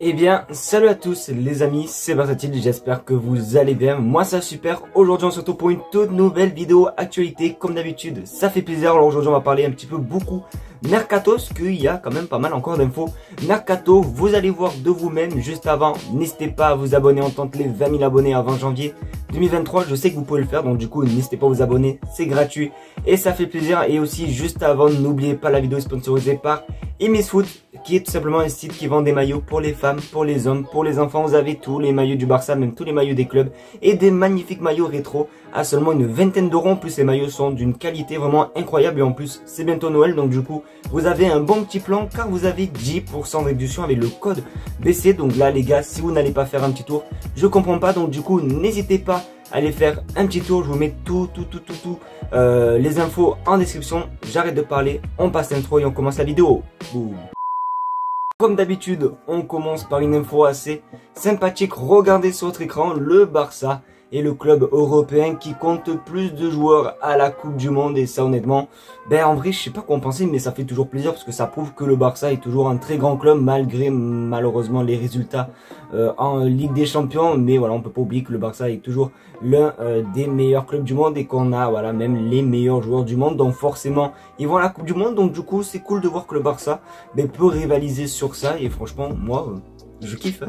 Eh bien, salut à tous les amis, c'est Versatile, j'espère que vous allez bien. Moi ça va super, aujourd'hui on se retrouve pour une toute nouvelle vidéo actualité comme d'habitude. Ça fait plaisir, alors aujourd'hui on va parler un petit peu beaucoup Mercato, parce qu'il y a quand même pas mal encore d'infos. Mercato, vous allez voir de vous-même juste avant. N'hésitez pas à vous abonner, on tente les 20 000 abonnés avant janvier 2023. Je sais que vous pouvez le faire, donc du coup n'hésitez pas à vous abonner, c'est gratuit et ça fait plaisir. Et aussi juste avant, n'oubliez pas la vidéo sponsorisée par Imisfoot, qui est tout simplement un site qui vend des maillots pour les femmes, pour les hommes, pour les enfants. Vous avez tous les maillots du Barça, même tous les maillots des clubs et des magnifiques maillots rétro à seulement une vingtaine d'euros. En plus, les maillots sont d'une qualité vraiment incroyable et en plus, c'est bientôt Noël. Donc du coup, vous avez un bon petit plan car vous avez 10% de réduction avec le code BC. Donc là, les gars, si vous n'allez pas faire un petit tour, je comprends pas. Donc du coup, n'hésitez pas à aller faire un petit tour. Je vous mets tout les infos en description. J'arrête de parler, on passe l'intro et on commence la vidéo. Boum. Comme d'habitude, on commence par une info assez sympathique. Regardez sur votre écran, le Barça est le club européen qui compte plus de joueurs à la Coupe du Monde. Et ça, honnêtement, en vrai, je sais pas quoi en penser, mais ça fait toujours plaisir parce que ça prouve que le Barça est toujours un très grand club malgré malheureusement les résultats en Ligue des Champions. Mais voilà, on peut pas oublier que le Barça est toujours l'un des meilleurs clubs du monde et qu'on a voilà même les meilleurs joueurs du monde. Donc forcément, ils vont à la Coupe du Monde. Donc du coup, c'est cool de voir que le Barça peut rivaliser sur ça. Et franchement, moi, je kiffe.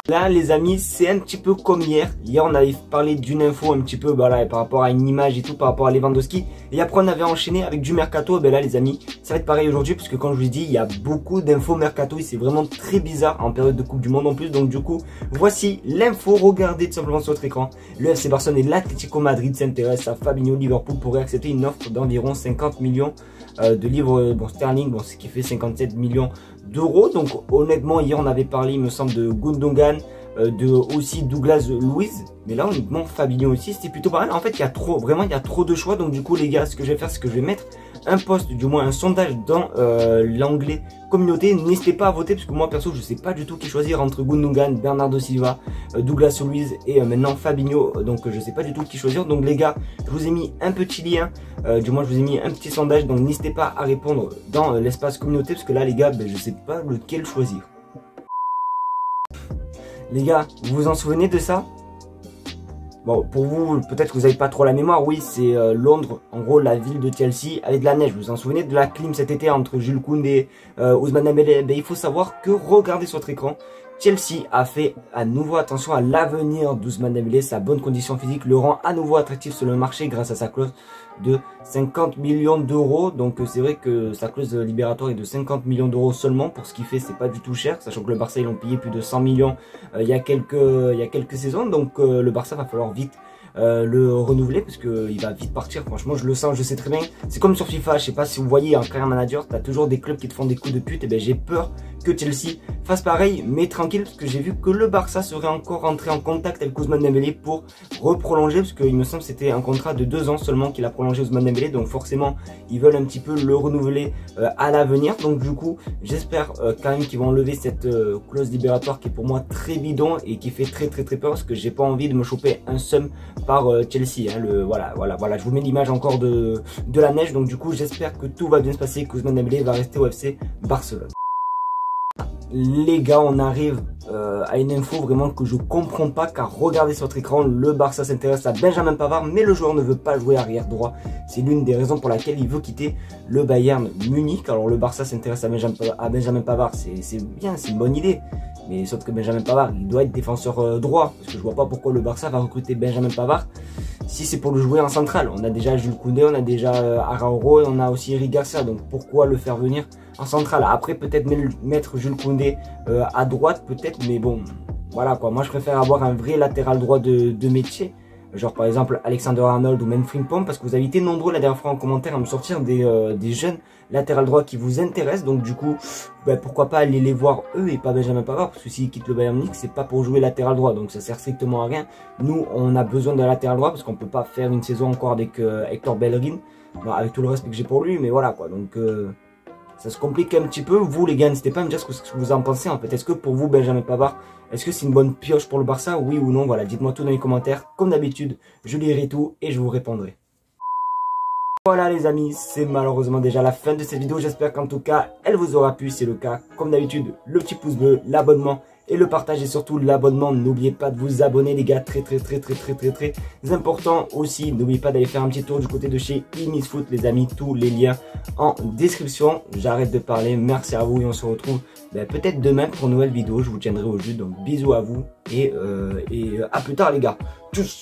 Là les amis, c'est un petit peu comme hier. Hier on avait parlé d'une info un petit peu par rapport à une image et tout, par rapport à Lewandowski. Et après on avait enchaîné avec du Mercato. Là les amis, ça va être pareil aujourd'hui parce que comme je vous ai dit, il y a beaucoup d'infos Mercato et c'est vraiment très bizarre en période de Coupe du Monde en plus. Donc du coup, voici l'info, regardez tout simplement sur votre écran. Le FC Barcelone et l'Atlético Madrid s'intéressent à Fabinho. Liverpool pourrait accepter une offre d'environ 50 millions de livres sterling, ce qui fait 57 millions d'euros. Donc honnêtement, hier on avait parlé, il me semble, de Gundogan, de aussi Douglas Luiz, mais là honnêtement Fabinho aussi c'était plutôt pas mal. En fait il y a trop, vraiment il y a trop de choix. Donc du coup les gars, ce que je vais faire, c'est que je vais mettre un post, du moins un sondage dans l'onglet communauté. N'hésitez pas à voter parce que moi perso je sais pas du tout qui choisir entre Gundogan, Bernardo Silva, Douglas Luiz et maintenant Fabinho. Donc je sais pas du tout qui choisir. Donc les gars, je vous ai mis un petit lien, du moins je vous ai mis un petit sondage, donc n'hésitez pas à répondre dans l'espace communauté parce que là les gars, je sais pas lequel choisir. Les gars, vous vous en souvenez de ça? Bon, pour vous, peut-être que vous n'avez pas trop la mémoire. Oui, c'est Londres, en gros la ville de Chelsea avec de la neige. Vous vous en souvenez de la clim cet été entre Jules Koundé et Ousmane Dembélé? Il faut savoir que, regardez sur votre écran, Chelsea a fait à nouveau attention à l'avenir d'Ousmane Dembélé. Sa bonne condition physique le rend à nouveau attractif sur le marché grâce à sa clause de 50 millions d'euros. Donc c'est vrai que sa clause libératoire est de 50 millions d'euros seulement. Pour ce qu'il fait, c'est pas du tout cher, sachant que le Barça ils l'ont payé plus de 100 millions il y a quelques saisons. Donc le Barça va falloir vite le renouveler parce que il va vite partir. Franchement je le sens, je sais très bien. C'est comme sur FIFA, je sais pas si vous voyez en carrière manager, t'as toujours des clubs qui te font des coups de pute. Et j'ai peur que Chelsea fasse pareil, mais tranquille, parce que j'ai vu que le Barça serait encore rentré en contact avec Ousmane Dembélé pour reprolonger, parce qu'il me semble que c'était un contrat de 2 ans seulement qu'il a prolongé Ousmane Dembélé. Donc forcément ils veulent un petit peu le renouveler à l'avenir. Donc du coup j'espère quand même qu'ils vont enlever cette clause libératoire qui est pour moi très bidon et qui fait très peur, parce que j'ai pas envie de me choper un seum par Chelsea, hein. Voilà, je vous mets l'image encore de la neige. Donc du coup j'espère que tout va bien se passer, que Ousmane Dembélé va rester au FC Barcelone. Les gars, on arrive à une info vraiment que je comprends pas, car regardez sur votre écran, le Barça s'intéresse à Benjamin Pavard, mais le joueur ne veut pas jouer arrière droit. C'est l'une des raisons pour laquelle il veut quitter le Bayern Munich. Alors le Barça s'intéresse à Benjamin Pavard, c'est bien, c'est une bonne idée. Mais sauf que Benjamin Pavard, il doit être défenseur droit, parce que je vois pas pourquoi le Barça va recruter Benjamin Pavard si c'est pour le jouer en centrale. On a déjà Jules Koundé, on a déjà Araujo et on a aussi Eric Garcia. Donc pourquoi le faire venir en centrale? Après peut-être mettre Jules Koundé à droite peut-être, mais bon, voilà quoi. Moi je préfère avoir un vrai latéral droit de métier. Genre par exemple Alexander-Arnold ou même Frimpong, parce que vous avez été nombreux la dernière fois en commentaire à me sortir des jeunes latéral droit qui vous intéressent. Donc du coup pourquoi pas aller les voir eux et pas Benjamin Pavard, parce que s'il quitte le Bayern Munich c'est pas pour jouer latéral droit, donc ça sert strictement à rien. Nous on a besoin d'un latéral droit parce qu'on peut pas faire une saison encore avec Hector Bellerin, avec tout le respect que j'ai pour lui, mais voilà quoi. Donc ça se complique un petit peu. Vous les gars, n'hésitez pas à me dire ce que vous en pensez en fait. Est-ce que pour vous Benjamin Pavard, est-ce que c'est une bonne pioche pour le Barça, oui ou non? Voilà, dites-moi tout dans les commentaires. Comme d'habitude, je lirai tout et je vous répondrai. Voilà les amis, c'est malheureusement déjà la fin de cette vidéo. J'espère qu'en tout cas, elle vous aura plu. C'est le cas, comme d'habitude, le petit pouce bleu, l'abonnement et le partage et surtout l'abonnement. N'oubliez pas de vous abonner les gars, très important aussi. N'oubliez pas d'aller faire un petit tour du côté de chez eMissFoot les amis, tous les liens en description. J'arrête de parler, merci à vous et on se retrouve peut-être demain pour une nouvelle vidéo. Je vous tiendrai au jus, donc bisous à vous et à plus tard les gars. Tchuss.